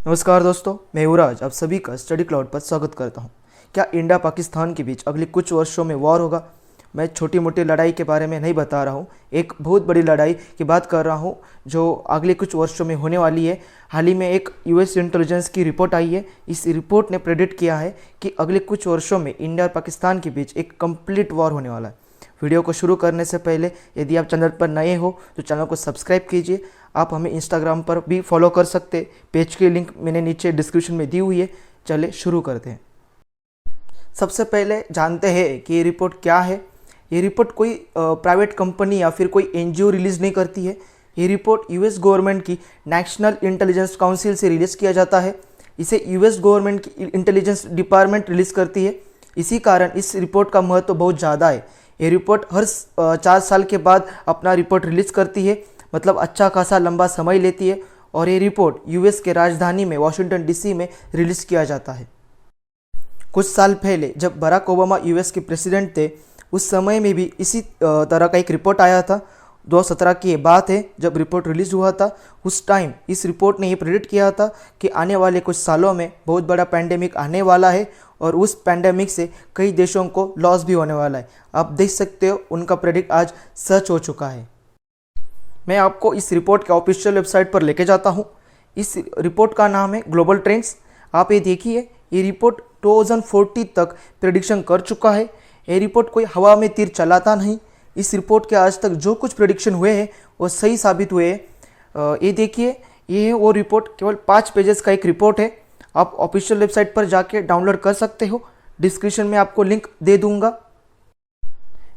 नमस्कार दोस्तों, मैं युवराज आप सभी का स्टडी क्लाउड पर स्वागत करता हूं। क्या इंडिया पाकिस्तान के बीच अगले कुछ वर्षों में वॉर होगा? मैं छोटी मोटी लड़ाई के बारे में नहीं बता रहा हूं, एक बहुत बड़ी लड़ाई की बात कर रहा हूं जो अगले कुछ वर्षों में होने वाली है। हाल ही में एक यूएस इंटेलिजेंस की रिपोर्ट आई है। इस रिपोर्ट ने प्रेडिक्ट किया है कि अगले कुछ वर्षों में इंडिया और पाकिस्तान के बीच एक कंप्लीट वॉर होने वाला है। वीडियो को शुरू करने से पहले यदि आप चैनल पर नए हो तो चैनल को सब्सक्राइब कीजिए। आप हमें इंस्टाग्राम पर भी फॉलो कर सकते। पेज की लिंक मैंने नीचे डिस्क्रिप्शन में दी हुई है। चले शुरू करते हैं। सबसे पहले जानते हैं कि ये रिपोर्ट क्या है। ये रिपोर्ट कोई प्राइवेट कंपनी या फिर कोई एनजीओ रिलीज़ नहीं करती है। ये रिपोर्ट यूएस गवर्नमेंट की नेशनल इंटेलिजेंस काउंसिल से रिलीज़ किया जाता है। इसे यूएस गवर्नमेंट की इंटेलिजेंस डिपार्टमेंट रिलीज़ करती है। इसी कारण इस रिपोर्ट का महत्व बहुत ज़्यादा है। ये रिपोर्ट हर 4 साल के बाद अपना रिपोर्ट रिलीज़ करती है, मतलब अच्छा खासा लंबा समय लेती है। और ये रिपोर्ट यूएस के राजधानी में वाशिंगटन डीसी में रिलीज़ किया जाता है। कुछ साल पहले जब बराक ओबामा यूएस के प्रेसिडेंट थे, उस समय में भी इसी तरह का एक रिपोर्ट आया था। 2017 की ये बात है जब रिपोर्ट रिलीज़ हुआ था। उस टाइम इस रिपोर्ट ने ये प्रेडिक्ट किया था कि आने वाले कुछ सालों में बहुत बड़ा पैंडेमिक आने वाला है और उस पैंडेमिक से कई देशों को लॉस भी होने वाला है। आप देख सकते हो उनका प्रेडिक्ट आज सच हो चुका है। मैं आपको इस रिपोर्ट के ऑफिशियल वेबसाइट पर लेके जाता हूँ। इस रिपोर्ट का नाम है ग्लोबल ट्रेंड्स। आप ये देखिए, ये रिपोर्ट 2040 तक प्रेडिक्शन कर चुका है। ये रिपोर्ट कोई हवा में तीर चलाता नहीं। इस रिपोर्ट के आज तक जो कुछ प्रेडिक्शन हुए हैं वो सही साबित हुए हैं। ये देखिए, ये है वो रिपोर्ट। केवल 5 पेजेस का एक रिपोर्ट है। आप ऑफिशियल वेबसाइट पर जाके डाउनलोड कर सकते हो। डिस्क्रिप्शन में आपको लिंक दे दूंगा।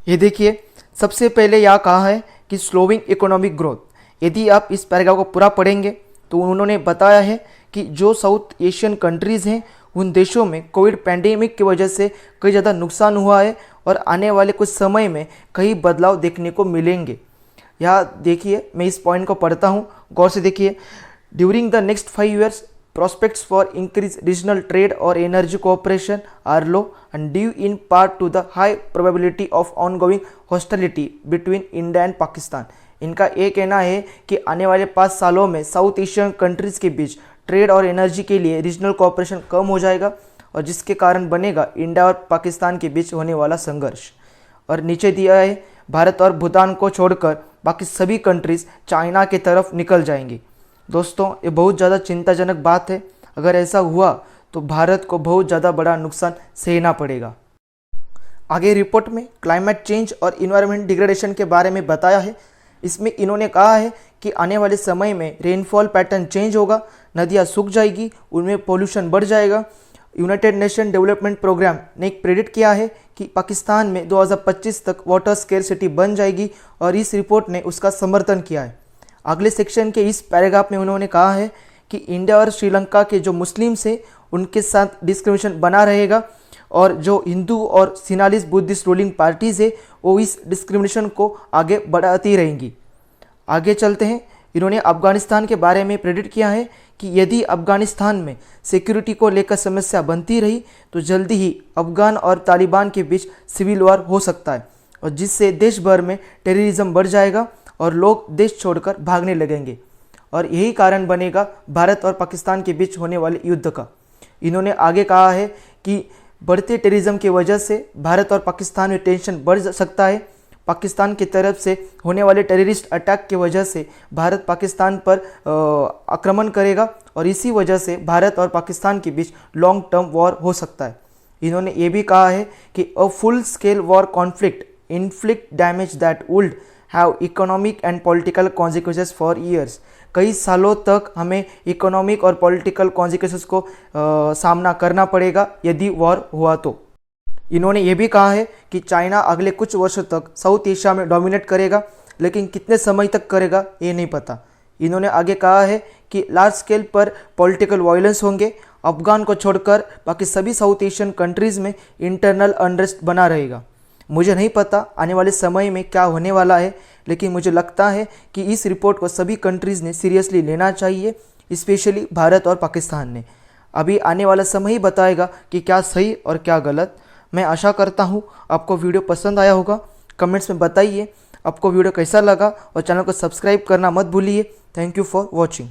ये देखिए, सबसे पहले यहाँ कहा है कि स्लोइंग इकोनॉमिक ग्रोथ। यदि आप इस पैराग्राफ को पूरा पढ़ेंगे तो उन्होंने बताया है कि जो साउथ एशियन कंट्रीज़ हैं उन देशों में कोविड पैंडेमिक की वजह से कई ज़्यादा नुकसान हुआ है और आने वाले कुछ समय में कई बदलाव देखने को मिलेंगे। यहाँ देखिए, मैं इस पॉइंट को पढ़ता हूँ, गौर से देखिए। During the next 5 years prospects for increased regional trade or energy cooperation are low and due in part to the high probability of ongoing hostility between India and Pakistan। इनका ये कहना है कि आने वाले 5 सालों में साउथ एशियन कंट्रीज़ के बीच ट्रेड और एनर्जी के लिए रीजनल कोऑपरेशन कम हो जाएगा और जिसके कारण बनेगा इंडिया और पाकिस्तान के बीच होने वाला संघर्ष। और नीचे दिया है, भारत और भूटान को छोड़कर बाकी सभी कंट्रीज़ चाइना की तरफ निकल जाएंगी। दोस्तों, ये बहुत ज़्यादा चिंताजनक बात है। अगर ऐसा हुआ तो भारत को बहुत ज़्यादा बड़ा नुकसान सहना पड़ेगा। आगे रिपोर्ट में क्लाइमेट चेंज और इन्वायरमेंट डिग्रेडेशन के बारे में बताया है। इसमें इन्होंने कहा है कि आने वाले समय में रेनफॉल पैटर्न चेंज होगा, नदियाँ सूख जाएगी, उनमें पोल्यूशन बढ़ जाएगा। यूनाइटेड नेशन डेवलपमेंट प्रोग्राम ने एक प्रेडिक्ट किया है कि पाकिस्तान में 2025 तक वाटर स्केर्सिटी बन जाएगी और इस रिपोर्ट ने उसका समर्थन किया है। अगले सेक्शन के इस पैराग्राफ में उन्होंने कहा है कि इंडिया और श्रीलंका के जो मुस्लिम्स हैं उनके साथ डिस्क्रिमिनेशन बना रहेगा और जो हिंदू और सिनालिस बुद्धिस्ट रूलिंग पार्टीज़ है वो इस डिस्क्रिमिनेशन को आगे बढ़ाती रहेंगी। आगे चलते हैं। इन्होंने अफगानिस्तान के बारे में प्रेडिक्ट किया है कि यदि अफगानिस्तान में सिक्योरिटी को लेकर समस्या बनती रही तो जल्दी ही अफगान और तालिबान के बीच सिविल वॉर हो सकता है और जिससे देश भर में टेररिज्म बढ़ जाएगा और लोग देश छोड़कर भागने लगेंगे और यही कारण बनेगा भारत और पाकिस्तान के बीच होने वाले युद्ध का। इन्होंने आगे कहा है कि बढ़ते टेररिज्म की वजह से भारत और पाकिस्तान में टेंशन बढ़ सकता है। पाकिस्तान की तरफ से होने वाले टेररिस्ट अटैक की वजह से भारत पाकिस्तान पर आक्रमण करेगा और इसी वजह से भारत और पाकिस्तान के बीच लॉन्ग टर्म वॉर हो सकता है। इन्होंने ये भी कहा है कि a full scale war conflict inflict damage that would have economic and political consequences for years. कई सालों तक हमें इकोनॉमिक और पॉलिटिकल कॉन्सिक्वेंसेस को सामना करना पड़ेगा यदि वॉर हुआ तो। इन्होंने ये भी कहा है कि चाइना अगले कुछ वर्षों तक साउथ एशिया में डोमिनेट करेगा, लेकिन कितने समय तक करेगा ये नहीं पता। इन्होंने आगे कहा है कि लार्ज स्केल पर पॉलिटिकल वायलेंस होंगे। अफगान को छोड़कर बाकी सभी साउथ एशियन कंट्रीज़ में इंटरनल अनरेस्ट बना रहेगा। मुझे नहीं पता आने वाले समय में क्या होने वाला है, लेकिन मुझे लगता है कि इस रिपोर्ट को सभी कंट्रीज़ ने सीरियसली लेना चाहिए, स्पेशली भारत और पाकिस्तान ने। अभी आने वाला समय ही बताएगा कि क्या सही और क्या गलत। मैं आशा करता हूँ आपको वीडियो पसंद आया होगा। कमेंट्स में बताइए आपको वीडियो कैसा लगा और चैनल को सब्सक्राइब करना मत भूलिए। Thank you for watching.